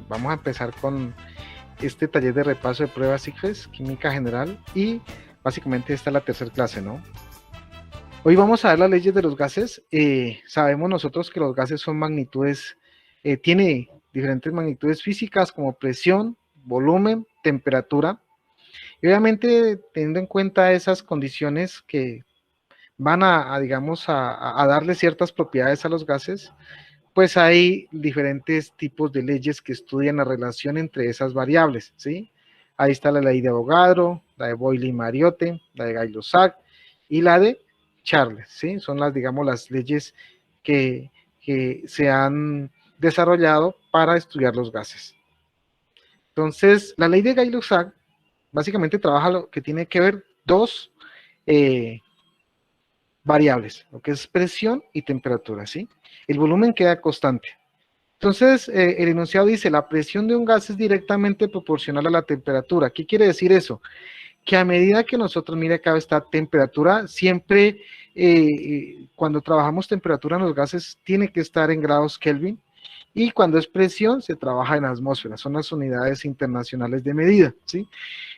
Vamos a empezar con este taller de repaso de pruebas ICFES, Química General, y básicamente esta es la tercera clase, ¿no? Hoy vamos a ver las leyes de los gases. Sabemos nosotros que los gases son magnitudes, tiene diferentes magnitudes físicas como presión, volumen, temperatura. Y obviamente teniendo en cuenta esas condiciones que van digamos, a darle ciertas propiedades a los gases, pues hay diferentes tipos de leyes que estudian la relación entre esas variables, ¿sí? Ahí está la ley de Avogadro, la de Boyle-Mariotte, la de Gay-Lussac y la de Charles, ¿sí? Son las, digamos, las leyes que se han desarrollado para estudiar los gases. Entonces, la ley de Gay-Lussac básicamente trabaja lo que tiene que ver dos variables, lo que es presión y temperatura, ¿sí? El volumen queda constante. Entonces, el enunciado dice, la presión de un gas es directamente proporcional a la temperatura. ¿Qué quiere decir eso? Que a medida que nosotros, mire acá esta temperatura, siempre cuando trabajamos temperatura en los gases tiene que estar en grados Kelvin, y cuando es presión se trabaja en atmósfera, son las unidades internacionales de medida, ¿sí?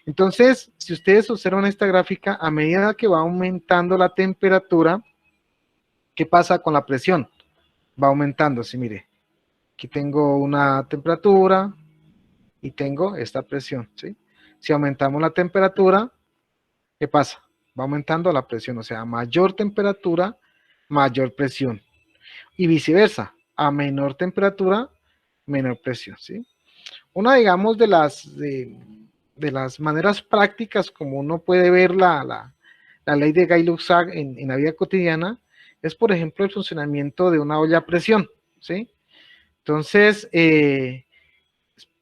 Entonces, si ustedes observan esta gráfica, a medida que va aumentando la temperatura, ¿qué pasa con la presión? Va aumentando, sí, mire. Aquí tengo una temperatura y tengo esta presión, ¿sí? Si aumentamos la temperatura, ¿qué pasa? Va aumentando la presión, o sea, a mayor temperatura, mayor presión. Y viceversa, a menor temperatura, menor presión, ¿sí? Una, digamos, de las maneras prácticas como uno puede ver la ley de Gay-Lussac en la vida cotidiana es, por ejemplo, el funcionamiento de una olla a presión, ¿sí? Entonces,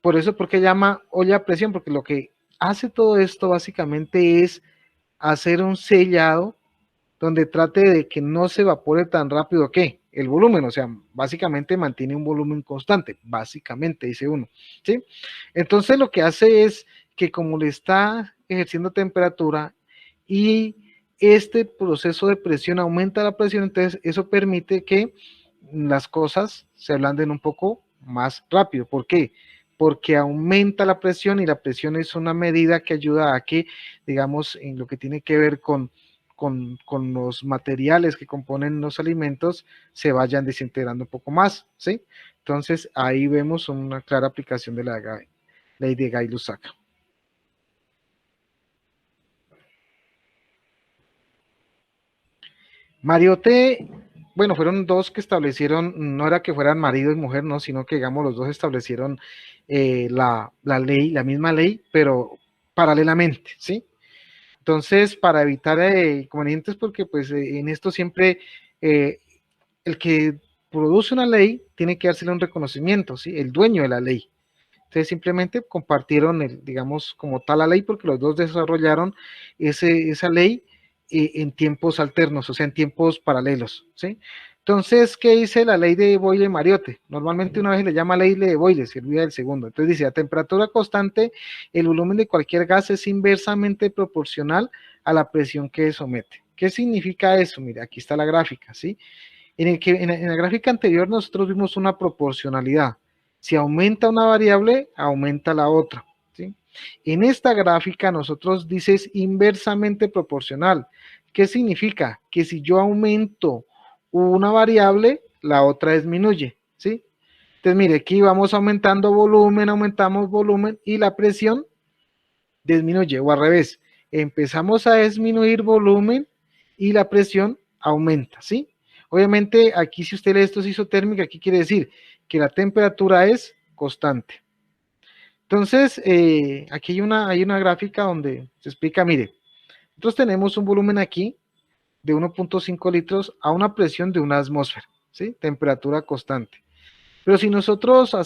por eso, ¿por qué llama olla a presión? Porque lo que hace todo esto básicamente es hacer un sellado donde trate de que no se evapore tan rápido que el volumen, o sea, básicamente mantiene un volumen constante, básicamente, dice uno, ¿sí? Entonces lo que hace es que como le está ejerciendo temperatura y este proceso de presión aumenta la presión, entonces eso permite que las cosas se ablanden un poco más rápido. ¿Por qué? Porque aumenta la presión y la presión es una medida que ayuda a que, digamos, en lo que tiene que ver con los materiales que componen los alimentos se vayan desintegrando un poco más, ¿sí? Entonces ahí vemos una clara aplicación de la ley de Gay-Lussac. Mariotte, bueno, fueron dos que establecieron, no era que fueran marido y mujer, no, sino que, digamos, los dos establecieron la ley, la misma ley, pero paralelamente, ¿sí? Entonces, para evitar inconvenientes, porque pues en esto siempre el que produce una ley tiene que dársele un reconocimiento, ¿sí? El dueño de la ley. Entonces simplemente compartieron, digamos, como tal la ley, porque los dos desarrollaron esa ley en tiempos alternos, o sea, en tiempos paralelos, ¿sí? Entonces, ¿qué dice la ley de Boyle-Mariotte? Normalmente una vez le llama ley de Boyle, se olvida del segundo. Entonces dice, a temperatura constante, el volumen de cualquier gas es inversamente proporcional a la presión que somete. ¿Qué significa eso? Mira, aquí está la gráfica, ¿sí? En la gráfica anterior nosotros vimos una proporcionalidad. Si aumenta una variable, aumenta la otra, ¿sí? En esta gráfica nosotros dices inversamente proporcional. ¿Qué significa? Que si yo aumento una variable, la otra disminuye, ¿sí? Entonces, mire, aquí vamos aumentando volumen, aumentamos volumen y la presión disminuye, o al revés, empezamos a disminuir volumen y la presión aumenta, ¿sí? Obviamente, aquí si usted lee esto es isotérmica, aquí quiere decir que la temperatura es constante. Entonces, aquí hay una gráfica donde se explica, mire, nosotros tenemos un volumen aquí de 1.5 litros a una presión de una atmósfera, ¿sí? Temperatura constante. Pero si nosotros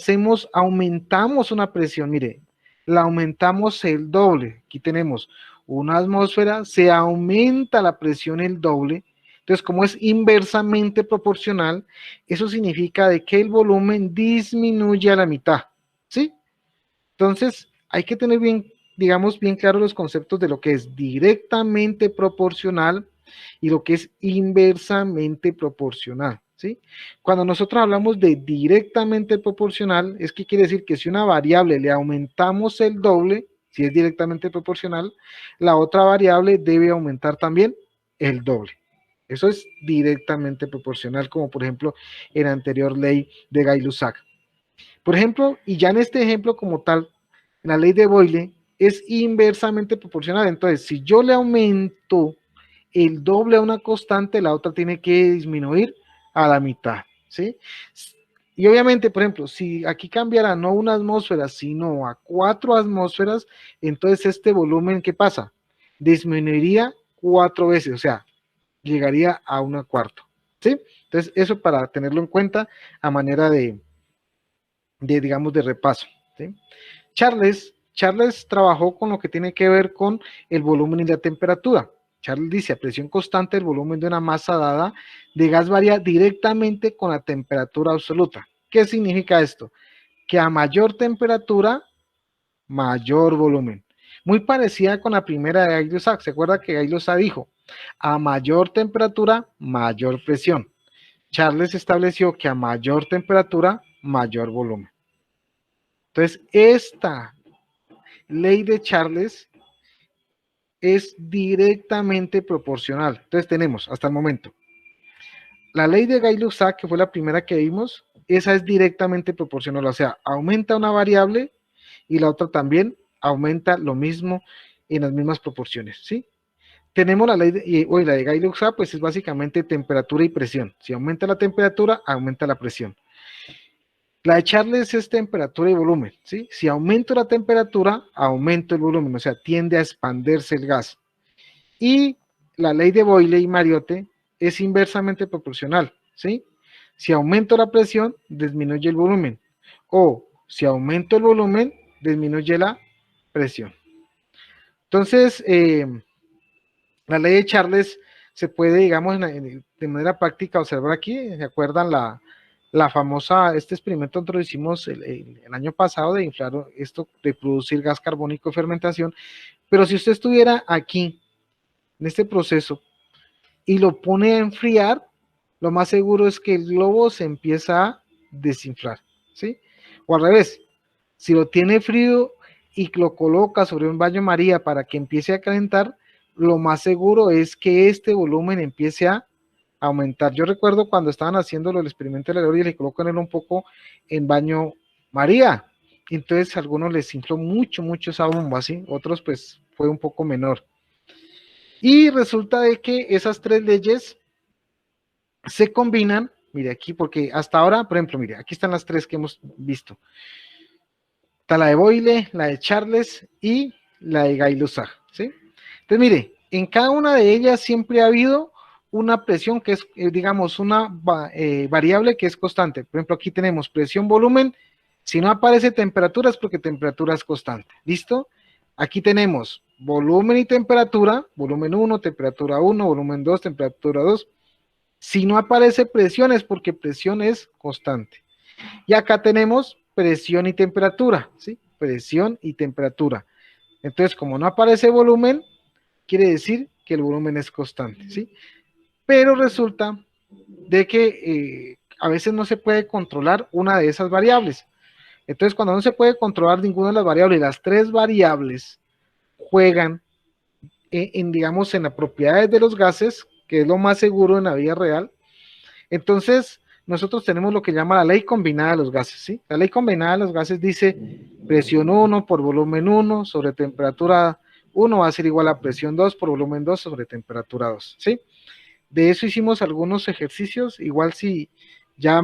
aumentamos una presión, mire, la aumentamos el doble. Aquí tenemos una atmósfera, se aumenta la presión el doble. Entonces, como es inversamente proporcional, eso significa de que el volumen disminuye a la mitad, ¿sí? Entonces, hay que tener bien, digamos, bien claros los conceptos de lo que es directamente proporcional y lo que es inversamente proporcional, ¿sí? Cuando nosotros hablamos de directamente proporcional, es que quiere decir que si una variable le aumentamos el doble, si es directamente proporcional, la otra variable debe aumentar también el doble. Eso es directamente proporcional, como por ejemplo en la anterior ley de Gay-Lussac. Por ejemplo, y ya en este ejemplo como tal, la ley de Boyle es inversamente proporcional. Entonces, si yo le aumento el doble a una constante, la otra tiene que disminuir a la mitad, ¿sí? Y obviamente, por ejemplo, si aquí cambiara no una atmósfera, sino a 4 atmósferas, entonces este volumen, ¿qué pasa? Disminuiría 4 veces, o sea, llegaría a una cuarta, ¿sí? Entonces, eso para tenerlo en cuenta a manera digamos, de repaso, ¿sí? Charles trabajó con lo que tiene que ver con el volumen y la temperatura. Charles dice, a presión constante, el volumen de una masa dada de gas varía directamente con la temperatura absoluta. ¿Qué significa esto? Que a mayor temperatura, mayor volumen. Muy parecida con la primera de Gay-Lussac. ¿Se acuerda que Gay-Lussac dijo? A mayor temperatura, mayor presión. Charles estableció que a mayor temperatura, mayor volumen. Entonces, esta ley de Charles es directamente proporcional. Entonces tenemos hasta el momento la ley de Gay-Lussac, que fue la primera que vimos, esa es directamente proporcional, o sea, aumenta una variable y la otra también aumenta lo mismo en las mismas proporciones, ¿sí? Tenemos la ley la de Gay-Lussac, pues es básicamente temperatura y presión. Si aumenta la temperatura, aumenta la presión. La de Charles es temperatura y volumen, ¿sí? Si aumento la temperatura, aumento el volumen, o sea, tiende a expandirse el gas. Y la ley de Boyle y Mariotte es inversamente proporcional, ¿sí? Si aumento la presión, disminuye el volumen. O si aumento el volumen, disminuye la presión. Entonces, la ley de Charles se puede, digamos, de manera práctica observar aquí. ¿Se acuerdan la famosa, este experimento nosotros lo hicimos el año pasado de inflar esto, de producir gas carbónico de fermentación? Pero si usted estuviera aquí, en este proceso, y lo pone a enfriar, lo más seguro es que el globo se empieza a desinflar, ¿sí? O al revés, si lo tiene frío y lo coloca sobre un baño María para que empiece a calentar, lo más seguro es que este volumen empiece a aumentar. Yo recuerdo cuando estaban haciendo el experimento de la gloria, le colocan él un poco en baño María. Entonces a algunos les infló mucho esa bomba, ¿sí? Otros pues fue un poco menor. Y resulta de que esas tres leyes se combinan, mire aquí, porque hasta ahora, por ejemplo, mire, aquí están las tres que hemos visto. Está la de Boyle, la de Charles y la de Gay-Lussac, ¿sí? Entonces, mire, en cada una de ellas siempre ha habido una presión que es, digamos, una variable que es constante. Por ejemplo, aquí tenemos presión, volumen. Si no aparece temperatura es porque temperatura es constante. ¿Listo? Aquí tenemos volumen y temperatura, volumen 1, temperatura 1, volumen 2, temperatura 2. Si no aparece presión es porque presión es constante. Y acá tenemos presión y temperatura, ¿sí? Presión y temperatura. Entonces, como no aparece volumen, quiere decir que el volumen es constante, ¿sí? Pero resulta de que a veces no se puede controlar una de esas variables. Entonces, cuando no se puede controlar ninguna de las variables, las tres variables juegan digamos, en las propiedades de los gases, que es lo más seguro en la vida real. Entonces, nosotros tenemos lo que llama la ley combinada de los gases, ¿sí? La ley combinada de los gases dice presión 1 por volumen 1 sobre temperatura 1 va a ser igual a presión 2 por volumen 2 sobre temperatura 2, ¿sí? De eso hicimos algunos ejercicios, igual si ya,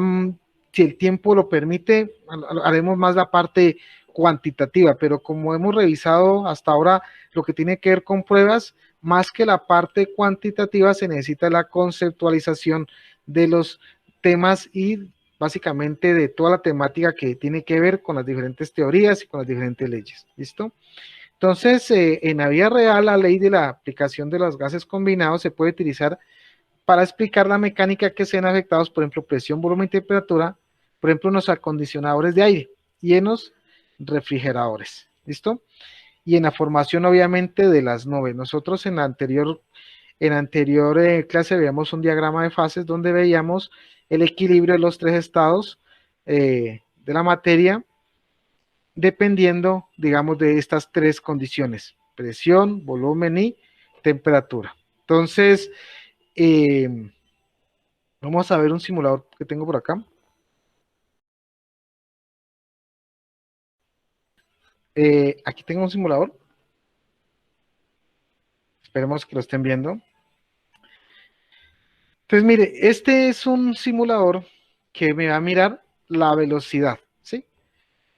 si el tiempo lo permite, haremos más la parte cuantitativa, pero como hemos revisado hasta ahora lo que tiene que ver con pruebas, más que la parte cuantitativa se necesita la conceptualización de los temas y básicamente de toda la temática que tiene que ver con las diferentes teorías y con las diferentes leyes. ¿Listo? Entonces, en la vida real, la ley de la aplicación de los gases combinados se puede utilizar para explicar la mecánica que sean afectados, por ejemplo, presión, volumen y temperatura, por ejemplo, en los acondicionadores de aire y en los refrigeradores. ¿Listo? Y en la formación, obviamente, de las nubes. Nosotros en la anterior clase veíamos un diagrama de fases donde veíamos el equilibrio de los tres estados de la materia, dependiendo, digamos, de estas tres condiciones: presión, volumen y temperatura. Entonces, eh, vamos a ver un simulador que tengo por acá. Aquí tengo un simulador. Esperemos que lo estén viendo. Entonces, mire, este es un simulador que me va a mirar la velocidad, ¿sí?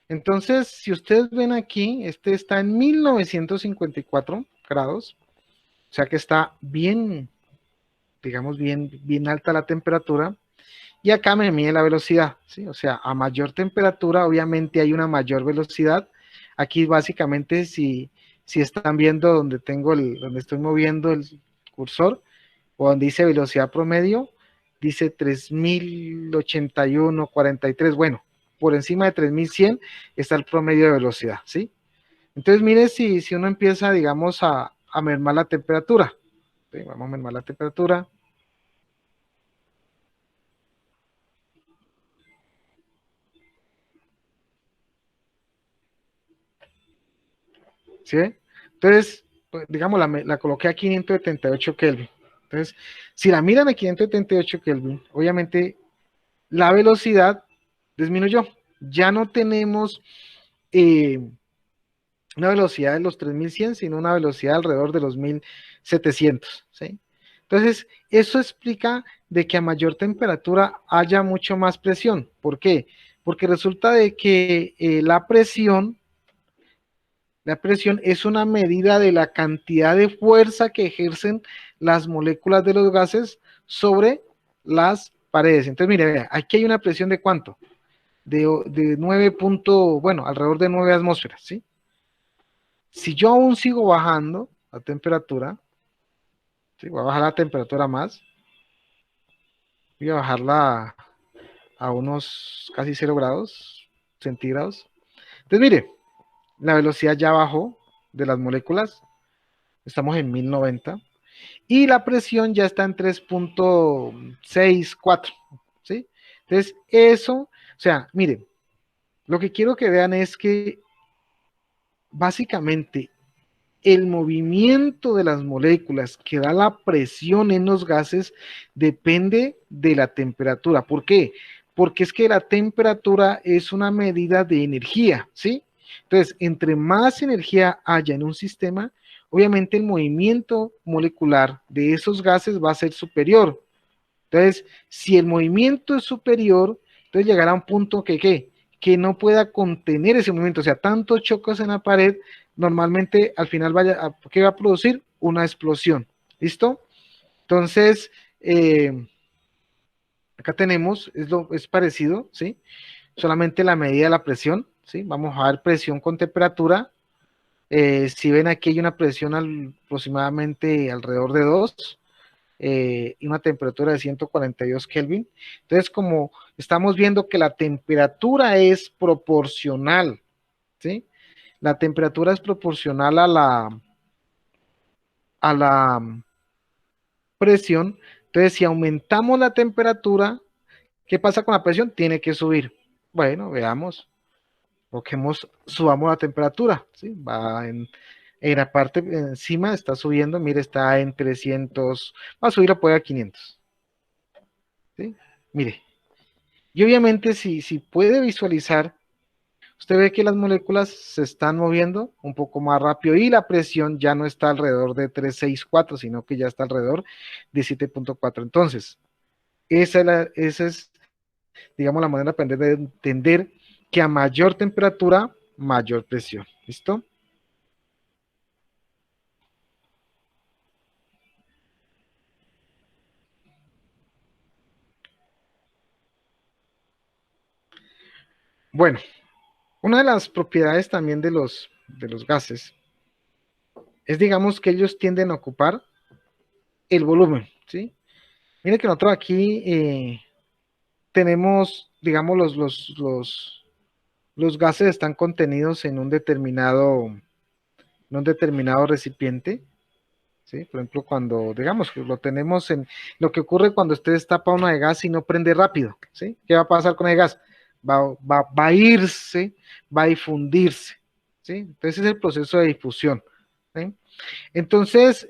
Entonces, si ustedes ven aquí, este está en 1954 grados, o sea que está bien, digamos, bien alta la temperatura. Y acá me mide la velocidad, ¿sí? O sea, a mayor temperatura, obviamente hay una mayor velocidad. Aquí básicamente, si están viendo donde donde estoy moviendo el cursor, o donde dice velocidad promedio, dice 3081,43. Bueno, por encima de 3100 está el promedio de velocidad, ¿sí? Entonces, mire si uno empieza, digamos, a mermar la temperatura. ¿Sí? Vamos a mermar la temperatura. ¿Sí? Entonces, pues, digamos, la coloqué a 578 Kelvin. Entonces, si la miran a 578 Kelvin, obviamente la velocidad disminuyó. Ya no tenemos eh, una velocidad de los 3100, sino una velocidad alrededor de los 1700. ¿Sí? Entonces, eso explica de que a mayor temperatura haya mucho más presión. ¿Por qué? Porque resulta de que la presión es una medida de la cantidad de fuerza que ejercen las moléculas de los gases sobre las paredes. Entonces, mire, vea, aquí hay una presión de ¿cuánto? De 9 bueno, alrededor de 9 atmósferas, ¿sí? Si yo aún sigo bajando la temperatura, ¿sí? Voy a bajar la temperatura más, voy a bajarla a unos casi 0 grados centígrados. Entonces, mire, la velocidad ya bajó de las moléculas, estamos en 1090. Y la presión ya está en 3,64, ¿sí? Entonces, eso, o sea, miren, lo que quiero que vean es que básicamente el movimiento de las moléculas que da la presión en los gases depende de la temperatura. ¿Por qué? Porque es que la temperatura es una medida de energía, ¿sí? Entonces, entre más energía haya en un sistema, obviamente el movimiento molecular de esos gases va a ser superior. Entonces, si el movimiento es superior, entonces llegará a un punto que no pueda contener ese movimiento. O sea, tantos choques en la pared, normalmente al final ¿qué va a producir? Una explosión. ¿Listo? Entonces, acá tenemos, es parecido, ¿sí? Solamente la medida de la presión, ¿sí? Vamos a ver presión con temperatura. Si ven aquí hay una presión aproximadamente alrededor de 2 y una temperatura de 142 Kelvin. Entonces, como estamos viendo que la temperatura es proporcional, ¿sí? La temperatura es proporcional a la presión. Entonces, si aumentamos la temperatura, ¿qué pasa con la presión? Tiene que subir. Bueno, veamos. Subamos la temperatura, ¿sí? En la parte encima está subiendo, mire, está en 300, va a subir a poder a 500, ¿sí? Mire, y obviamente si puede visualizar, usted ve que las moléculas se están moviendo un poco más rápido y la presión ya no está alrededor de 364, sino que ya está alrededor de 7,4. Entonces, esa es, digamos, la manera de aprender de entender que a mayor temperatura, mayor presión. ¿Listo? Bueno, una de las propiedades también de los gases es, digamos, que ellos tienden a ocupar el volumen, ¿sí? Mire que nosotros aquí tenemos, digamos, los gases están contenidos en un determinado recipiente, ¿sí? Por ejemplo, cuando, digamos, que lo tenemos en lo que ocurre cuando usted destapa una de gas y no prende rápido, ¿sí? ¿Qué va a pasar con el gas? Va a irse, va a difundirse, ¿sí? Entonces es el proceso de difusión, ¿sí? Entonces,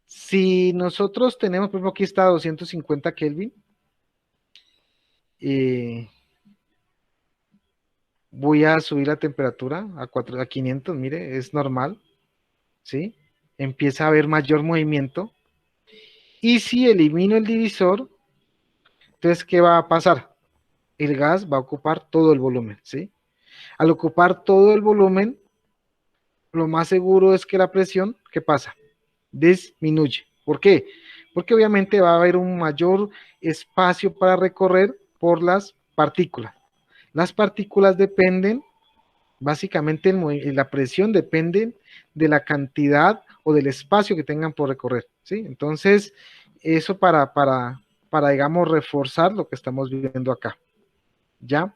si nosotros tenemos, por ejemplo, aquí está 250 Kelvin, eh, voy a subir la temperatura a 500, mire, es normal, ¿sí? Empieza a haber mayor movimiento. Y si elimino el divisor, entonces, ¿qué va a pasar? El gas va a ocupar todo el volumen, ¿sí? Al ocupar todo el volumen, lo más seguro es que la presión, ¿qué pasa? Disminuye. ¿Por qué? Porque obviamente va a haber un mayor espacio para recorrer por las partículas. Las partículas dependen, básicamente la presión depende de la cantidad o del espacio que tengan por recorrer, ¿sí? Entonces, eso digamos, reforzar lo que estamos viendo acá, ¿ya?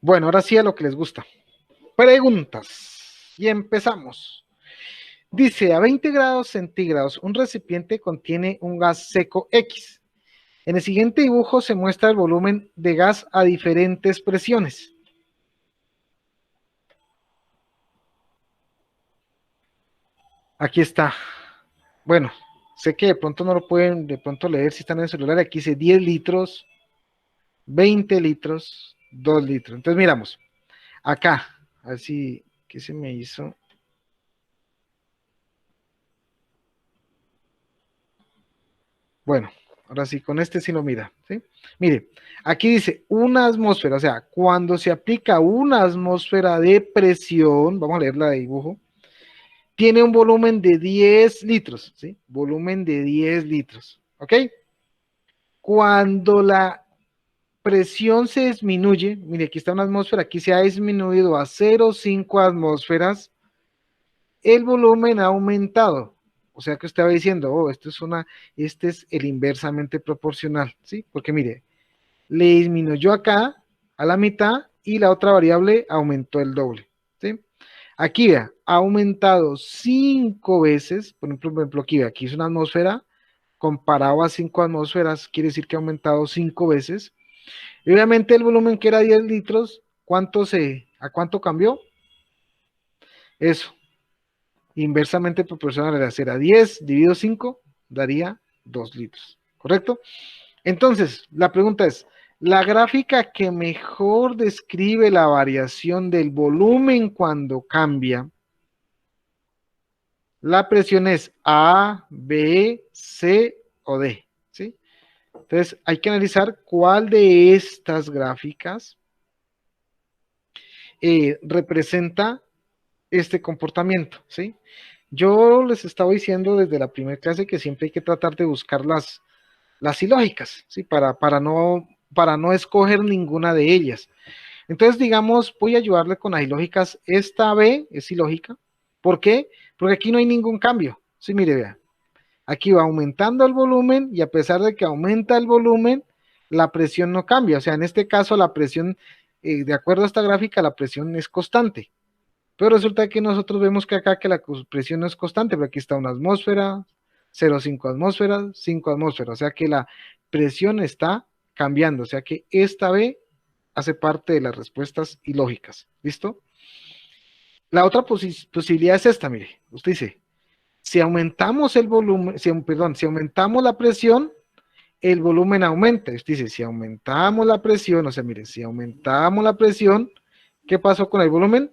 Bueno, ahora sí a lo que les gusta. Preguntas. Y empezamos. Dice, a 20 grados centígrados, un recipiente contiene un gas seco X. En el siguiente dibujo se muestra el volumen de gas a diferentes presiones. Aquí está. Bueno, sé que de pronto no lo pueden de pronto leer si están en el celular. Aquí dice 10 litros, 20 litros, 2 litros. Entonces miramos. Acá, así, ¿qué se me hizo? Bueno, ahora sí, con este sí lo mira, ¿sí? Mire, aquí dice una atmósfera, o sea, cuando se aplica una atmósfera de presión, vamos a leerla de dibujo, tiene un volumen de 10 litros, ¿sí? Volumen de 10 litros, ¿ok? Cuando la presión se disminuye, mire, aquí está una atmósfera, aquí se ha disminuido a 0,5 atmósferas, el volumen ha aumentado. O sea que usted va diciendo, oh, este es el inversamente proporcional, ¿sí? Porque mire, le disminuyó acá a la mitad y la otra variable aumentó el doble, ¿sí? Aquí vea, ha aumentado 5 veces, por ejemplo, aquí vea, aquí es una atmósfera, comparado a 5 atmósferas, quiere decir que ha aumentado 5 veces. Y obviamente el volumen que era 10 litros, ¿a cuánto cambió? Eso, inversamente proporcional era ser a 10 dividido 5 daría 2 litros, ¿correcto? Entonces, la pregunta es, la gráfica que mejor describe la variación del volumen cuando cambia, la presión es A, B, C o D, ¿sí? Entonces, hay que analizar cuál de estas gráficas representa este comportamiento, ¿sí? Yo les estaba diciendo desde la primera clase que siempre hay que tratar de buscar las ilógicas, ¿sí? Para no escoger ninguna de ellas. Entonces, digamos, voy a ayudarle con las ilógicas. Esta B es ilógica. ¿Por qué? Porque aquí no hay ningún cambio. Sí, mire, vea. Aquí va aumentando el volumen y a pesar de que aumenta el volumen, la presión no cambia. O sea, en este caso la presión, de acuerdo a esta gráfica, la presión es constante. Pero resulta que nosotros vemos que acá que la presión no es constante, pero aquí está una atmósfera, 0,5 atmósferas, 5 atmósferas, o sea que la presión está cambiando, o sea que esta B hace parte de las respuestas ilógicas, ¿listo? La otra posibilidad es esta, mire, usted dice, si aumentamos el volumen, perdón, si aumentamos la presión, el volumen aumenta. Usted dice, si aumentamos la presión, o sea, mire, si aumentamos la presión, ¿qué pasó con el volumen?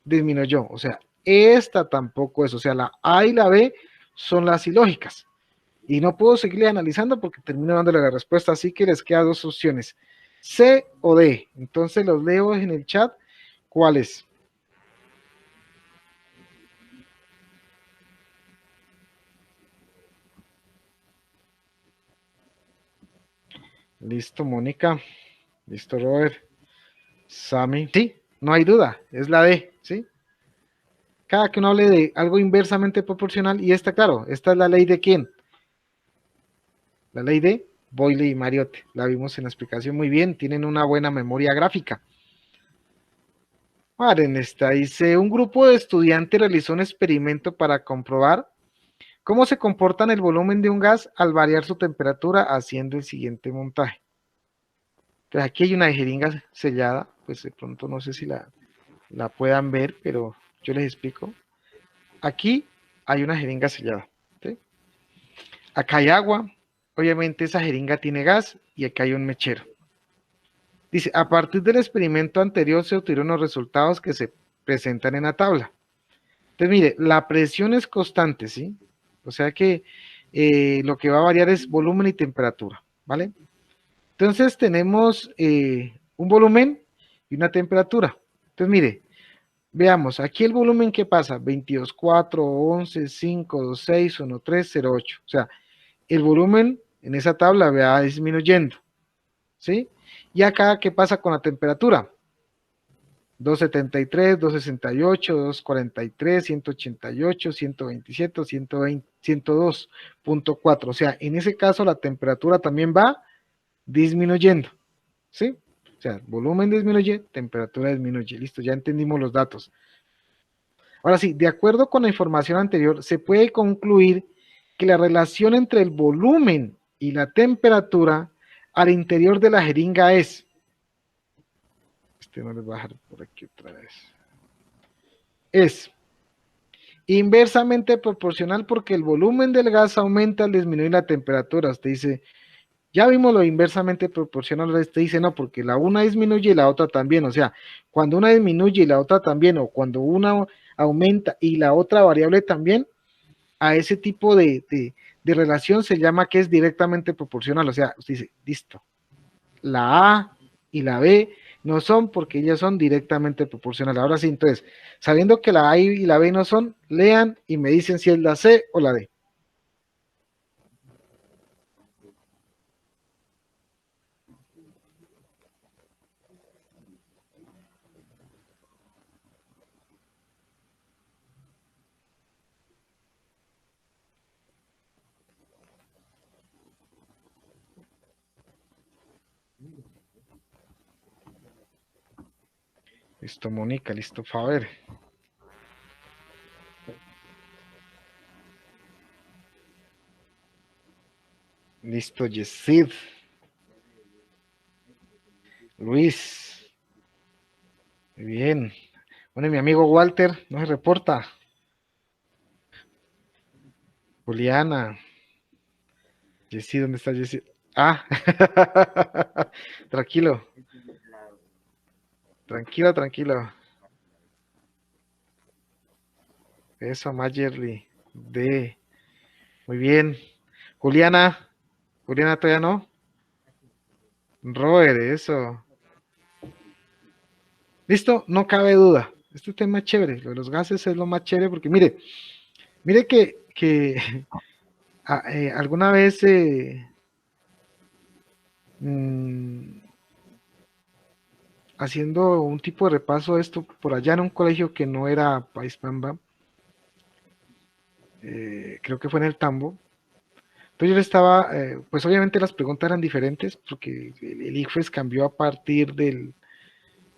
Disminuyó. O sea, esta tampoco es. O sea, la A y la B son las ilógicas. Y no puedo seguirle analizando porque termino dándole la respuesta. Así que les quedan dos opciones. C o D. Entonces los leo en el chat. ¿Cuáles? Listo, Mónica. Listo, Robert. Sammy. Sí, no hay duda. Es la D. ¿Sí? Cada que uno hable de algo inversamente proporcional, y esta, claro, esta es la ley de quién, la ley de Boyle y Mariotte, la vimos en la explicación muy bien, tienen una buena memoria gráfica. Miren, esta dice, un grupo de estudiantes realizó un experimento para comprobar cómo se comporta el volumen de un gas al variar su temperatura haciendo el siguiente montaje. Entonces aquí hay una jeringa sellada, pues de pronto no sé si la puedan ver, pero yo les explico. Aquí hay una jeringa sellada, ¿sí? Acá hay agua, obviamente esa jeringa tiene gas y acá hay un mechero. Dice, a partir del experimento anterior se obtuvieron los resultados que se presentan en la tabla. Entonces, mire, la presión es constante, ¿sí? O sea que lo que va a variar es volumen y temperatura, ¿vale? Entonces tenemos un volumen y una temperatura. Entonces, mire, veamos, aquí el volumen que pasa, 22,4, 11, 5, 2, 6, 1, 3, 0, 8. O sea, el volumen en esa tabla va disminuyendo, ¿sí? Y acá, ¿qué pasa con la temperatura? 273, 268, 243, 188, 127, 120, 102,4. O sea, en ese caso la temperatura también va disminuyendo, ¿sí? O sea, volumen disminuye, temperatura disminuye. Listo, ya entendimos los datos. Ahora sí, de acuerdo con la información anterior, se puede concluir que la relación entre el volumen y la temperatura al interior de la jeringa no les voy a dejar por aquí otra vez, es inversamente proporcional porque el volumen del gas aumenta al disminuir la temperatura. Usted dice, ya vimos lo inversamente proporcional, usted dice, no, porque la una disminuye y la otra también. O sea, cuando una disminuye y la otra también, o cuando una aumenta y la otra variable también, a ese tipo de relación se llama que es directamente proporcional. O sea, usted dice, listo, la A y la B no son porque ellas son directamente proporcionales. Ahora sí, entonces, sabiendo que la A y la B no son, lean y me dicen si es la C o la D. Listo, Mónica, listo, Faber. Listo, Yesid. Luis. Muy bien. Bueno, y mi amigo Walter, no se reporta. Juliana. Yesid, ¿dónde está Yesid? Ah, tranquilo, tranquilo, tranquilo. Eso, Mayerly. D. Muy bien. Juliana. Juliana todavía no. Robert, eso. Listo, no cabe duda. Este tema es chévere. Lo de los gases es lo más chévere porque mire que alguna vez mm, haciendo un tipo de repaso de esto por allá en un colegio que no era País Pamba, creo que fue en el Tambo. Entonces yo le estaba, pues obviamente las preguntas eran diferentes porque el ICFES cambió a partir del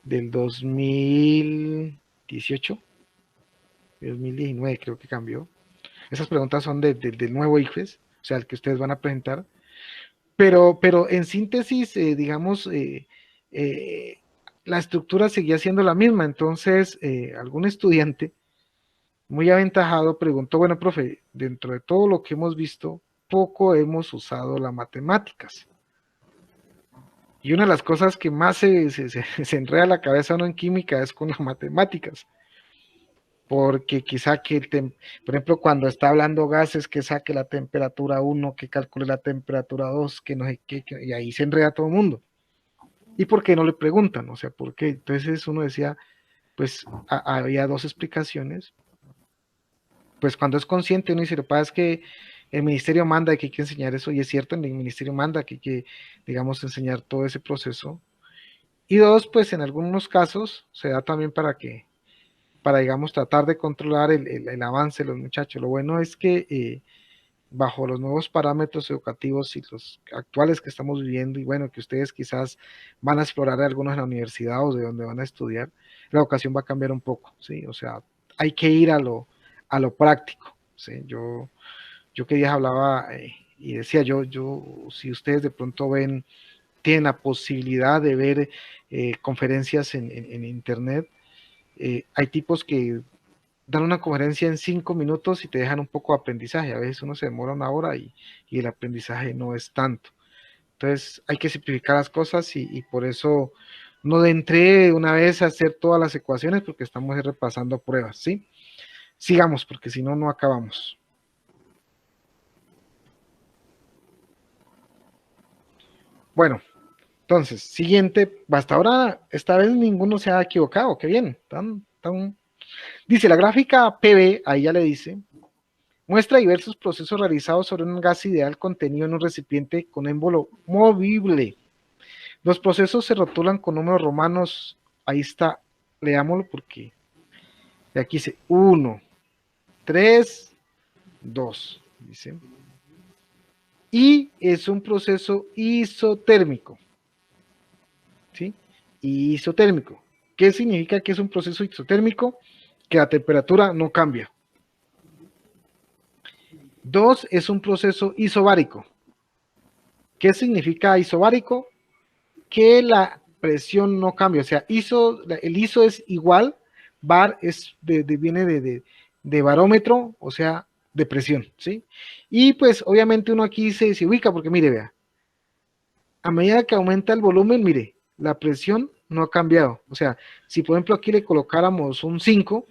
2018, 2019 creo que cambió. Esas preguntas son del nuevo ICFES, o sea, el que ustedes van a presentar. Pero en síntesis, digamos, eh, la estructura seguía siendo la misma. Entonces, algún estudiante muy aventajado preguntó, bueno, profe, dentro de todo lo que hemos visto, poco hemos usado las matemáticas. Y una de las cosas que más se enreda la cabeza uno en química es con las matemáticas. Porque quizá por ejemplo, cuando está hablando gases, que saque la temperatura uno, que calcule la temperatura 2, que no sé qué, y ahí se enreda todo el mundo. ¿Y por qué no le preguntan? O sea, ¿por qué? Entonces uno decía, pues había dos explicaciones. Pues cuando es consciente uno dice, lo que pasa es que el ministerio manda que hay que enseñar eso, y es cierto, el ministerio manda que hay que, digamos, enseñar todo ese proceso. Y dos, pues en algunos casos se da también para, digamos, tratar de controlar el avance de los muchachos. Lo bueno es que bajo los nuevos parámetros educativos y los actuales que estamos viviendo, y bueno, que ustedes quizás van a explorar algunos en la universidad o de donde van a estudiar, la educación va a cambiar un poco, ¿sí? O sea, hay que ir a lo práctico, ¿sí? Yo que días hablaba y decía si ustedes de pronto tienen la posibilidad de ver conferencias en internet, hay tipos que dan una conferencia en 5 minutos y te dejan un poco de aprendizaje. A veces uno se demora una hora y el aprendizaje no es tanto. Entonces hay que simplificar las cosas y por eso no de entré una vez a hacer todas las ecuaciones porque estamos repasando pruebas, ¿sí? Sigamos porque si no, no acabamos. Bueno, entonces, siguiente, hasta ahora, esta vez ninguno se ha equivocado, qué bien. Dice la gráfica PB, ahí ya le dice, muestra diversos procesos realizados sobre un gas ideal contenido en un recipiente con émbolo movible. Los procesos se rotulan con números romanos, ahí está, leámoslo porque de aquí dice 1, 3, 2, dice. Y es un proceso isotérmico, ¿sí? Isotérmico. ¿Qué significa que es un proceso isotérmico? Que la temperatura no cambia. 2 es un proceso isobárico. ¿Qué significa isobárico? Que la presión no cambia, o sea, el ISO es igual, bar viene de barómetro, o sea, de presión, ¿sí? Y pues obviamente uno aquí se ubica porque mire, vea, a medida que aumenta el volumen, mire, la presión no ha cambiado, o sea, si por ejemplo aquí le colocáramos un 5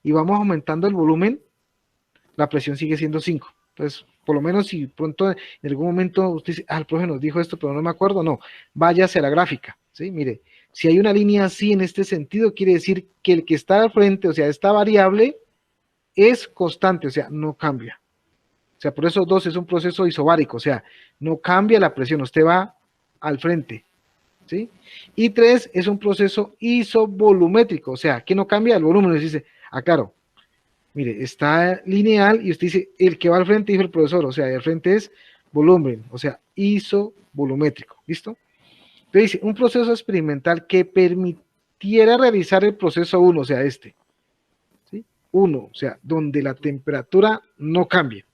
y vamos aumentando el volumen, la presión sigue siendo 5. Entonces, por lo menos si pronto en algún momento usted dice, el profe nos dijo esto, pero no me acuerdo, no, váyase a la gráfica, ¿sí? Mire, si hay una línea así en este sentido, quiere decir que el que está al frente, o sea, esta variable es constante, o sea, no cambia. O sea, por eso 2 es un proceso isobárico, o sea, no cambia la presión, usted va al frente, ¿sí? Y 3 es un proceso isovolumétrico, o sea, que no cambia el volumen, nos dice, claro, mire, está lineal y usted dice, el que va al frente, dijo el profesor, o sea, el frente es volumen, o sea, isovolumétrico, ¿listo? Entonces dice, un proceso experimental que permitiera realizar el proceso 1, o sea, este, ¿sí? 1, o sea, donde la temperatura no cambia.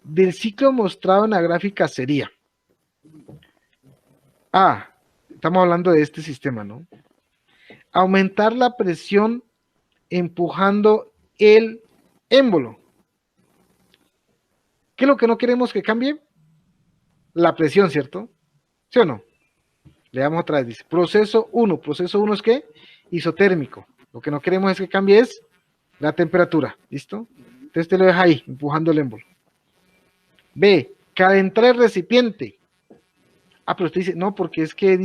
Del ciclo mostrado en la gráfica sería, estamos hablando de este sistema, ¿no? Aumentar la presión empujando el émbolo. ¿Qué es lo que no queremos que cambie? La presión, ¿cierto? ¿Sí o no? Le damos otra vez, dice, proceso 1 es ¿qué? Isotérmico. Lo que no queremos es que cambie es la temperatura, ¿listo? Entonces te lo deja ahí, empujando el émbolo. B, calentar el recipiente. Pero usted dice, no, porque es que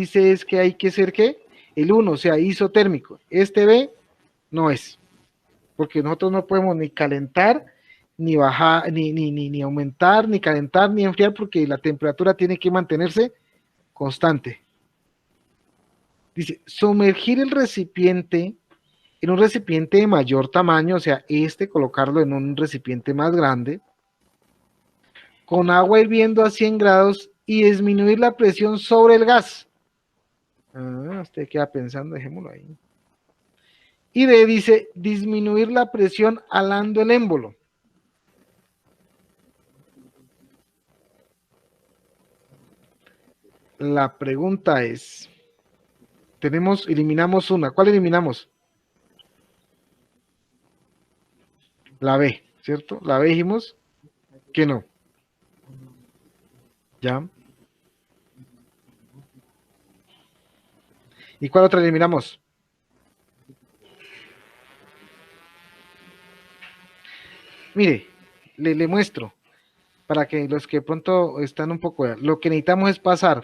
hay que ser, ¿qué? El 1, o sea, isotérmico. Este B no es, porque nosotros no podemos ni calentar, ni bajar, ni aumentar, ni calentar, ni enfriar, porque la temperatura tiene que mantenerse constante. Dice, sumergir el recipiente en un recipiente de mayor tamaño, o sea, colocarlo en un recipiente más grande, con agua hirviendo a 100 grados y disminuir la presión sobre el gas. Usted queda pensando, dejémoslo ahí. Y D dice, disminuir la presión alando el émbolo. La pregunta es, eliminamos una. ¿Cuál eliminamos? La B, ¿cierto? La B dijimos que no. ¿Ya? ¿Y cuál otra eliminamos? Mire, le muestro, para que los que pronto están un poco, lo que necesitamos es pasar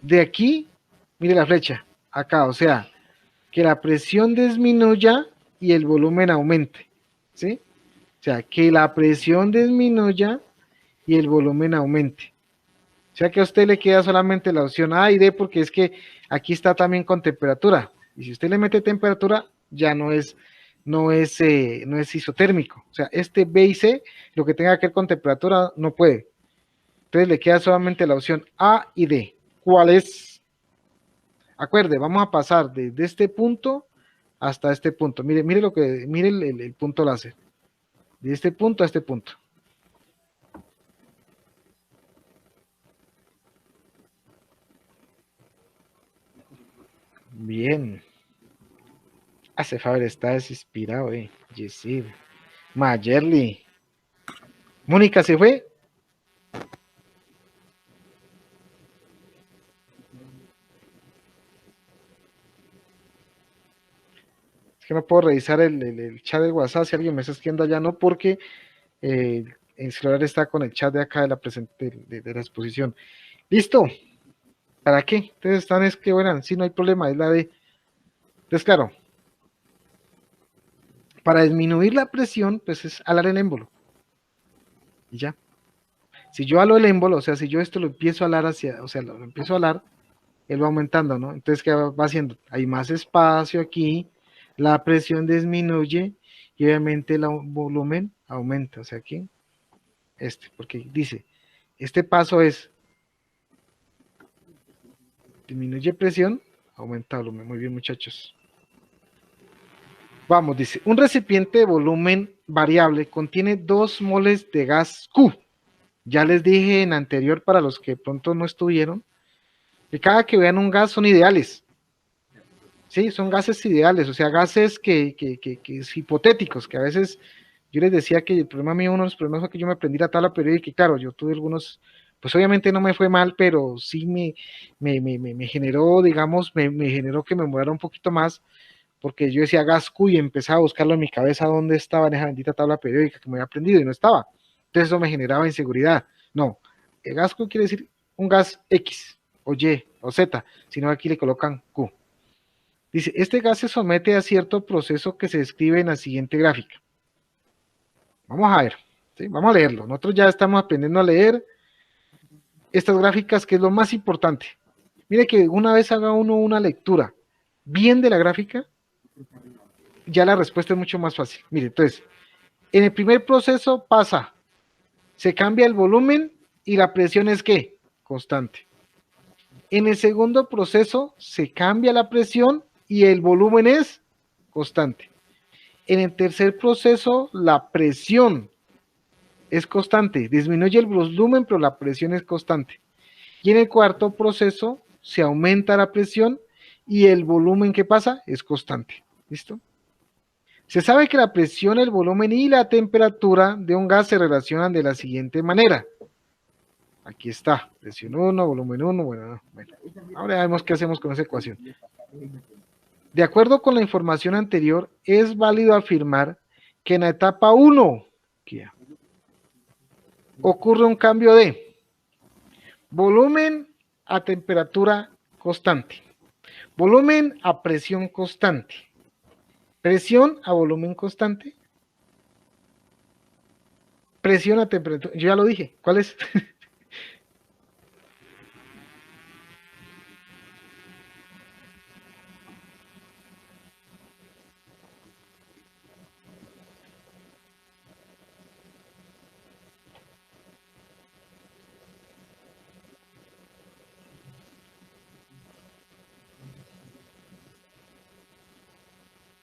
de aquí, mire la flecha, acá, o sea, que la presión disminuya y el volumen aumente, ¿sí? O sea, que la presión disminuya y el volumen aumente. O sea que a usted le queda solamente la opción A y D porque es que aquí está también con temperatura. Y si usted le mete temperatura, ya no es no es isotérmico. O sea, este B y C, lo que tenga que ver con temperatura, no puede. Entonces le queda solamente la opción A y D. ¿Cuál es? Acuerde, vamos a pasar desde este punto hasta este punto. Mire, mire el punto láser. De este punto a este punto. Bien. Hace Faber está desinspirado, Yesid. Mayerly. Mónica se fue. Es que no puedo revisar el chat de WhatsApp si alguien me está escribiendo allá, no, porque el celular está con el chat de acá de de la exposición. ¿Listo? ¿Para qué? Entonces están, es que bueno, si no hay problema, es la de. Entonces, claro, para disminuir la presión, pues es alar el émbolo. Y ya. Si yo alo el émbolo, o sea, si yo esto lo empiezo a alar o sea, lo empiezo a alar, él va aumentando, ¿no? Entonces, ¿qué va haciendo? Hay más espacio aquí, la presión disminuye y obviamente el volumen aumenta. O sea, aquí, porque dice, este paso es disminuye presión, aumenta volumen. Muy bien, muchachos. Vamos, dice, un recipiente de volumen variable contiene 2 moles de gas Q. Ya les dije en anterior, para los que pronto no estuvieron, que cada que vean un gas son ideales. Sí, son gases ideales, o sea, gases que es hipotéticos, que a veces yo les decía que el problema mío, uno de los problemas fue que yo me aprendí la tabla periódica y claro, yo tuve algunos, pues obviamente no me fue mal, pero sí me generó, digamos, me generó que me mudara un poquito más, porque yo decía gas Q y empezaba a buscarlo en mi cabeza dónde estaba en esa bendita tabla periódica que me había aprendido y no estaba. Entonces eso me generaba inseguridad. No, el gas Q quiere decir un gas X, o Y, o Z, sino aquí le colocan Q. Dice, este gas se somete a cierto proceso que se describe en la siguiente gráfica. Vamos a ver, ¿sí? Vamos a leerlo. Nosotros ya estamos aprendiendo a leer estas gráficas, que es lo más importante. Mire que una vez haga uno una lectura bien de la gráfica, ya la respuesta es mucho más fácil. Mire, entonces, en el primer proceso pasa, se cambia el volumen y la presión es ¿qué? Constante. En el segundo proceso se cambia la presión y el volumen es constante. En el tercer proceso, la presión es constante, disminuye el volumen, pero la presión es constante. Y en el cuarto proceso, se aumenta la presión y el volumen que pasa es constante. ¿Listo? Se sabe que la presión, el volumen y la temperatura de un gas se relacionan de la siguiente manera. Aquí está, presión 1, volumen 1, bueno, ahora vemos qué hacemos con esa ecuación. De acuerdo con la información anterior, es válido afirmar que en la etapa 1 ocurre un cambio de volumen a temperatura constante, volumen a presión constante, presión a volumen constante, presión a temperatura, yo ya lo dije, ¿cuál es?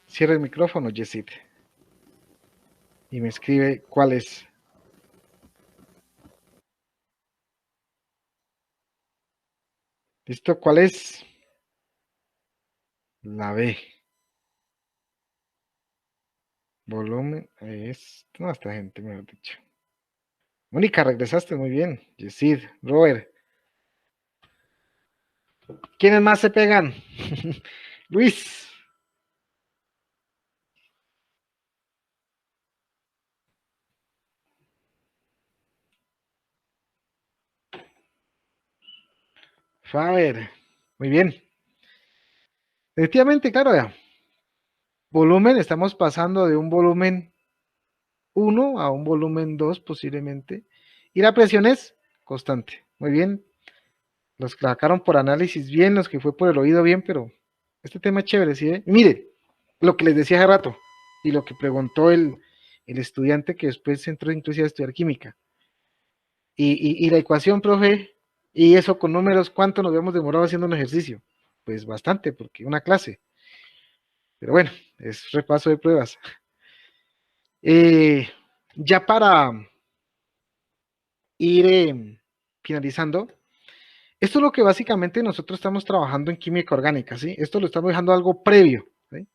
Cierra el micrófono, Yesid, y me escribe cuál es. ¿Listo? ¿Cuál es? La B. Volumen es... No, esta gente me lo ha dicho. Mónica, regresaste muy bien. Yesid, Robert. ¿Quiénes más se pegan? Luis. Faber. Muy bien. Efectivamente, claro, ya. Volumen, estamos pasando de un volumen 1 a un volumen 2 posiblemente. Y la presión es constante. Muy bien. Los que la sacaron por análisis bien, los que fue por el oído bien, pero este tema es chévere, ¿sí? Mire, lo que les decía hace rato. y lo que preguntó el estudiante que después entró inclusive a estudiar química. Y la ecuación, profe, y eso con números, ¿cuánto nos habíamos demorado haciendo un ejercicio? Pues bastante, porque una clase. Pero bueno, es repaso de pruebas. Eh, ya para ir finalizando, esto es lo que básicamente nosotros estamos trabajando en química orgánica, ¿sí? Esto lo estamos dejando algo previo, ¿sí?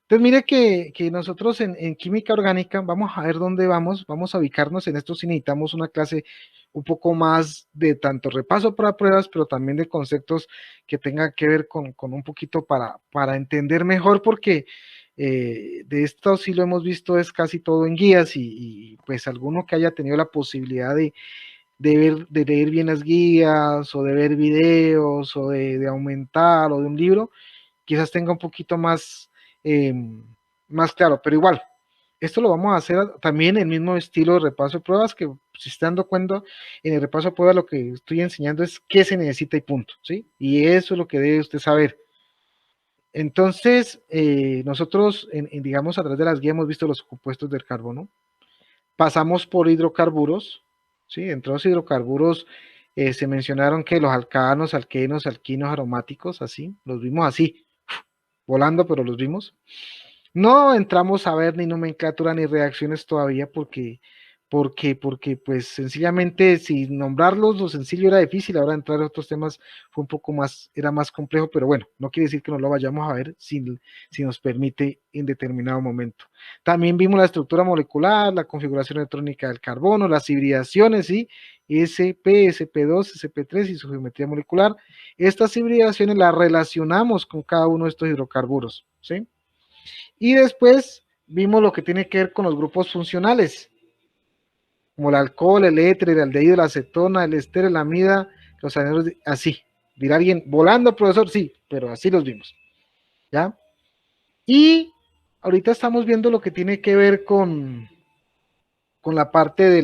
Entonces, mire que nosotros en química orgánica vamos a ver dónde vamos a ubicarnos en esto si necesitamos una clase un poco más de tanto repaso para pruebas, pero también de conceptos que tengan que ver con un poquito para entender mejor, porque de esto sí lo hemos visto, es casi todo en guías y pues alguno que haya tenido la posibilidad de leer bien las guías o de ver videos o de aumentar o de un libro, quizás tenga un poquito eh, más claro, pero igual, esto lo vamos a hacer también en el mismo estilo de repaso de pruebas, que si están dando cuenta, en el repaso de pruebas lo que estoy enseñando es qué se necesita y punto, ¿sí? Y eso es lo que debe usted saber. Entonces, nosotros, digamos, a través de las guías hemos visto los compuestos del carbono, pasamos por hidrocarburos, ¿sí? Entre los hidrocarburos se mencionaron que los alcanos, alquenos, alquinos, aromáticos, así, los vimos así, volando, pero los vimos. No entramos a ver ni nomenclatura ni reacciones todavía porque pues sencillamente si nombrarlos lo sencillo era difícil, ahora entrar a otros temas fue un poco más, era más complejo, pero bueno, no quiere decir que no lo vayamos a ver si nos permite en determinado momento. También vimos la estructura molecular, la configuración electrónica del carbono, las hibridaciones, ¿sí? SP, SP2, SP3 y su geometría molecular. Estas hibridaciones las relacionamos con cada uno de estos hidrocarburos, ¿sí? Y después vimos lo que tiene que ver con los grupos funcionales, como el alcohol, el éter, el aldehído, la acetona, el ester, la amida, los anhidros, así. Dirá alguien, volando, profesor, sí, pero así los vimos, ¿ya? Y ahorita estamos viendo lo que tiene que ver con la parte de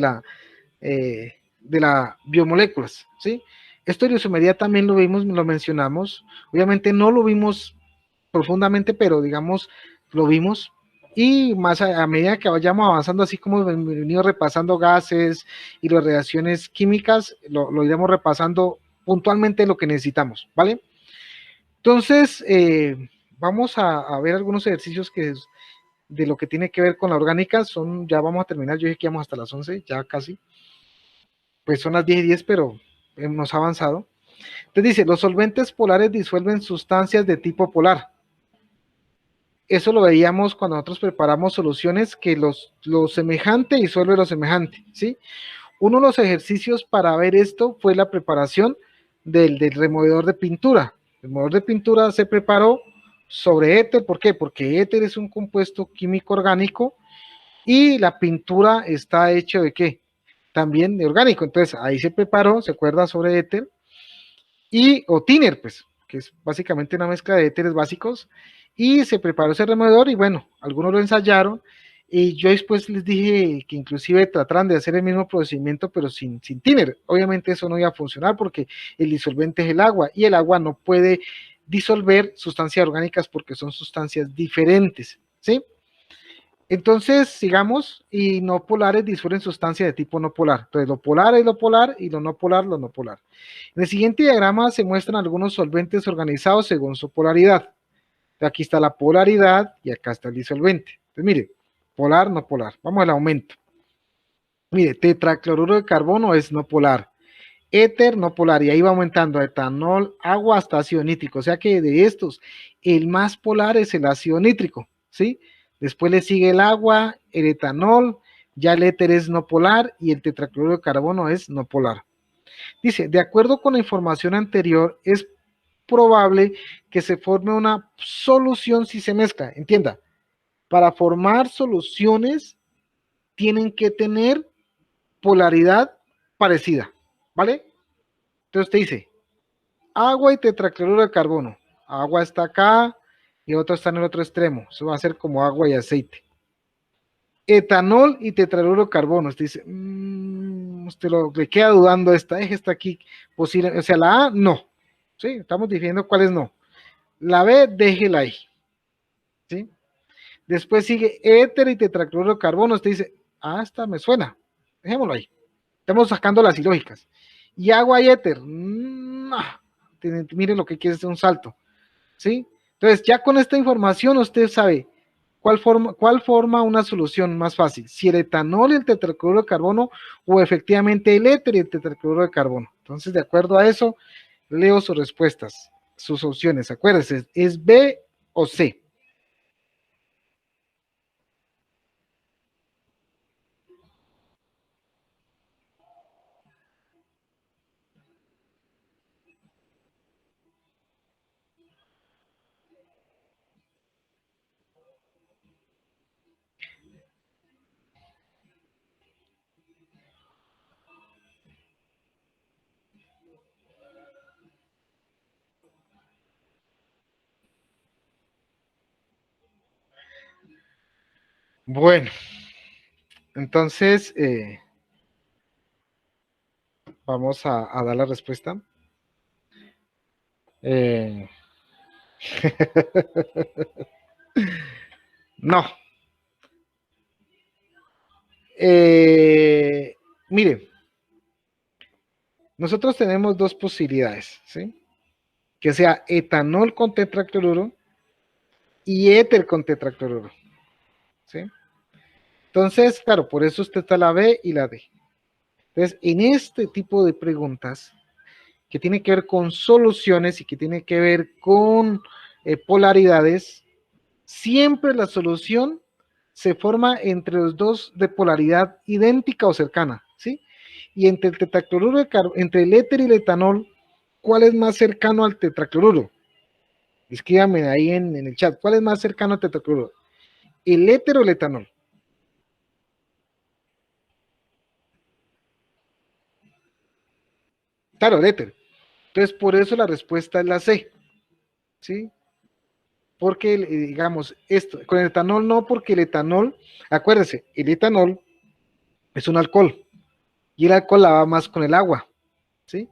la biomoléculas, ¿sí? Esto de isomería también lo vimos, lo mencionamos, obviamente no lo vimos profundamente, pero digamos, lo vimos. Y más a medida que vayamos avanzando, así como hemos venido repasando gases y las reacciones químicas, lo iremos repasando puntualmente lo que necesitamos, ¿vale? Entonces, vamos a ver algunos ejercicios que es de lo que tiene que ver con la orgánica. Ya vamos a terminar, yo dije que íbamos hasta las 11, ya casi. Pues son las 10:10, pero hemos avanzado. Entonces dice, los solventes polares disuelven sustancias de tipo polar. Eso lo veíamos cuando nosotros preparamos soluciones, que lo semejante disuelve lo semejante, ¿sí? Uno de los ejercicios para ver esto fue la preparación del removedor de pintura. El removedor de pintura se preparó sobre éter, ¿por qué? Porque éter es un compuesto químico orgánico y la pintura está hecha de ¿qué? También de orgánico. Entonces ahí se preparó, se acuerda sobre éter, o thinner, pues, que es básicamente una mezcla de éteres básicos, y se preparó ese removedor y bueno, algunos lo ensayaron y yo después les dije que inclusive trataran de hacer el mismo procedimiento pero sin thinner. Obviamente eso no iba a funcionar porque el disolvente es el agua y el agua no puede disolver sustancias orgánicas porque son sustancias diferentes, ¿sí? Entonces, sigamos, y no polares disuelven sustancias de tipo no polar. Entonces, lo polar es lo polar y lo no polar, lo no polar. En el siguiente diagrama se muestran algunos solventes organizados según su polaridad. Aquí está la polaridad y acá está el disolvente. Entonces, mire, polar, no polar. Vamos al aumento. Mire, tetracloruro de carbono es no polar. Éter no polar, y ahí va aumentando etanol, agua hasta ácido nítrico. O sea que de estos, el más polar es el ácido nítrico, ¿sí? Después le sigue el agua, el etanol, ya el éter es no polar y el tetracloruro de carbono es no polar. Dice, de acuerdo con la información anterior, es probable que se forme una solución si se mezcla. Entienda, para formar soluciones tienen que tener polaridad parecida, ¿vale? Entonces te dice, agua y tetracloruro de carbono. Agua está acá y otro está en el otro extremo. Eso va a ser como agua y aceite. Etanol y tetracloruro de carbono. Usted dice, usted le queda dudando esta, está aquí posible. O sea, la A, no. Sí, estamos diciendo cuáles no. La B, déjela ahí. ¿Sí? Después sigue éter y tetracloruro de carbono. Usted dice, esta me suena. Dejémoslo ahí. Estamos sacando las ilógicas. Y agua y éter. No. Miren lo que quiere es un salto. ¿Sí? Entonces, ya con esta información usted sabe cuál forma una solución más fácil. Si el etanol y el tetracloruro de carbono o efectivamente el éter y el tetracloruro de carbono. Entonces, de acuerdo a eso, leo sus respuestas, sus opciones. Acuérdense, ¿es B o C? Bueno, entonces vamos a dar la respuesta. Eh, no. Eh, mire, nosotros tenemos dos posibilidades, ¿sí? Que sea etanol con tetracloruro y éter con tetracloruro, ¿sí? Entonces, claro, por eso usted está la B y la D. Entonces, en este tipo de preguntas que tiene que ver con soluciones y que tiene que ver con polaridades, siempre la solución se forma entre los dos de polaridad idéntica o cercana, ¿sí? Y entre el tetracloruro entre el éter y el etanol, ¿cuál es más cercano al tetracloruro? Escríbame ahí en el chat, ¿cuál es más cercano al tetracloruro? ¿El éter o el etanol? Claro, el éter. Entonces, por eso la respuesta es la C, ¿sí? Porque, digamos, esto, con el etanol no, porque el etanol, acuérdese, el etanol es un alcohol y el alcohol la va más con el agua, ¿sí?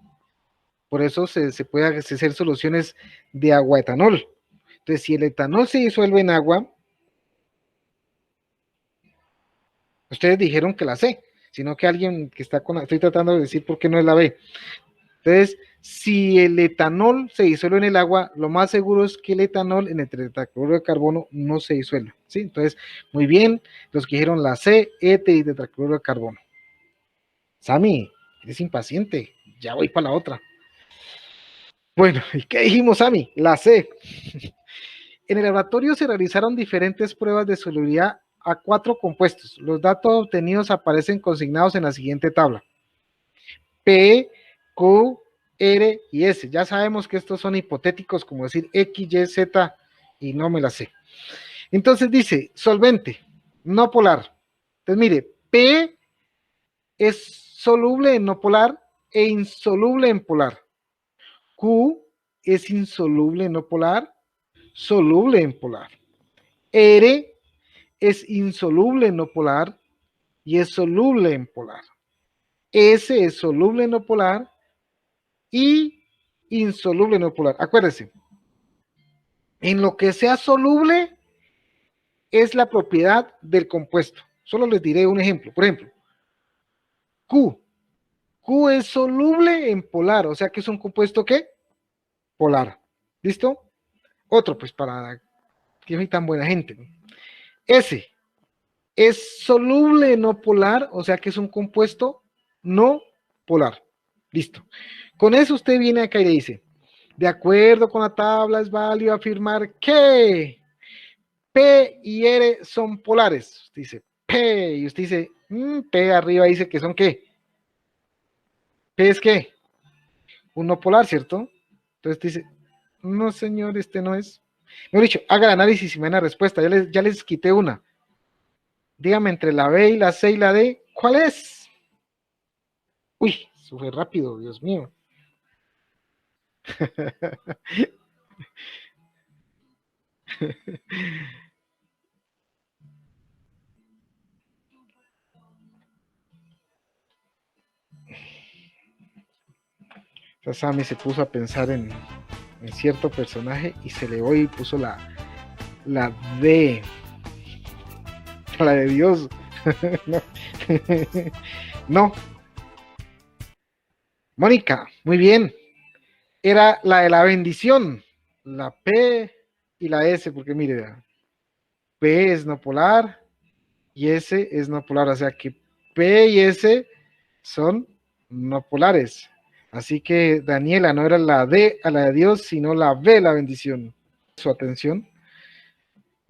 Por eso se puede hacer soluciones de agua etanol. Entonces, si el etanol se disuelve en agua, ustedes dijeron que la C, sino que alguien que está con, estoy tratando de decir por qué no es la B. Entonces, si el etanol se disuelve en el agua, lo más seguro es que el etanol en el tetracloruro de carbono no se disuelva, ¿sí? Entonces, muy bien, los que dijeron la C, éter y tetracloruro de carbono. Sammy, eres impaciente, ya voy para la otra. Bueno, ¿y qué dijimos, Sammy? La C. En el laboratorio se realizaron diferentes pruebas de solubilidad a 4 compuestos. Los datos obtenidos aparecen consignados en la siguiente tabla. P, Q, R y S. Ya sabemos que estos son hipotéticos, como decir X, Y, Z, y no me la sé. Entonces dice, solvente, no polar. Entonces mire, P es soluble en no polar e insoluble en polar. Q es insoluble en no polar, soluble en polar. R es insoluble en no polar y es soluble en polar. S es soluble en no polar y insoluble en no polar. Acuérdense, en lo que sea soluble es la propiedad del compuesto. Solo les diré un ejemplo. Por ejemplo, Q. Q es soluble en polar, o sea que es un compuesto ¿qué? Polar. ¿Listo? Otro, pues para que soy tan buena gente. S es soluble no polar, o sea que es un compuesto no polar. Listo. Con eso usted viene acá y le dice, de acuerdo con la tabla es válido afirmar que P y R son polares. Usted dice P y usted dice, P arriba dice que son ¿qué? P es ¿qué? Un no polar, ¿cierto? Entonces dice, no señor, este no es. Mejor dicho, haga el análisis y me da la respuesta. Ya les quité una. Dígame entre la B y la C y la D, ¿cuál es? Uy, sube rápido, Dios mío. Entonces Sammy se puso a pensar en cierto personaje y se le y puso la D. La de Dios. No. No. Mónica, muy bien. Era la de la bendición. La P y la S, porque mire, P es no polar y S es no polar. O sea que P y S son no polares. Así que Daniela no era la D a la de Dios, sino la B, la bendición. Su atención.